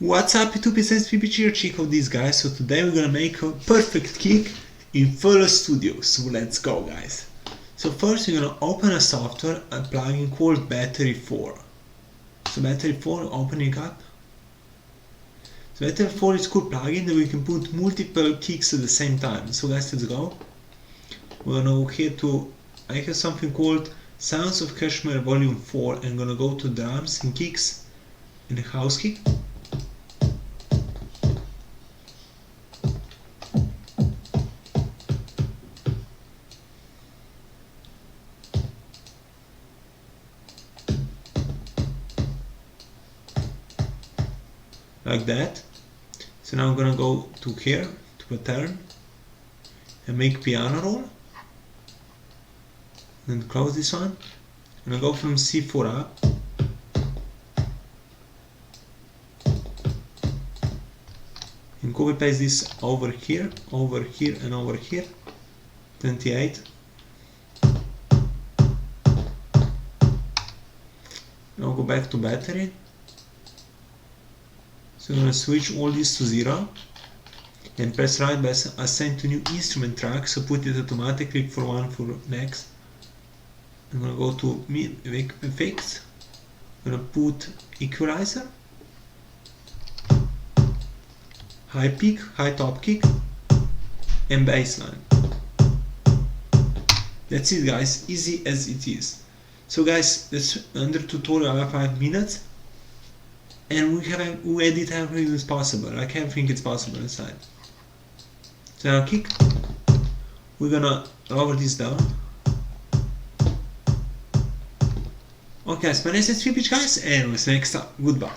What's up YouTube, it's Nejc Filipič here, check out this guys. So today we're gonna make a perfect kick in FL Studio, so let's go guys. So first we're gonna open a software, a plugin called Battery 4. So Battery 4, opening up. So Battery 4 is a cool plugin that we can put multiple kicks at the same time. So guys, let's go. We're gonna go here to, I have something called Sounds of Kashmir Volume 4. I'm gonna go to drums and kicks and house kick. Like that. So now I'm gonna go to here, to pattern, and make piano roll. And close this one. And I go from C4 up. And copy paste this over here, and over here. 28. Now go back to battery. So I'm going to switch all this to 0 and press right by assign to new instrument track, so put it automatically, click for one for next. I'm going to go to mid effects, I'm going to put equalizer, high peak, high top kick, and bassline. That's it guys, easy as it is. So guys, that's under tutorial of 5 minutes. And we edit everything as possible, like everything is possible inside. So now kick, we're gonna lower this down. Okay guys, my name is Nejc Filipič guys, and we'll see you next time. Goodbye.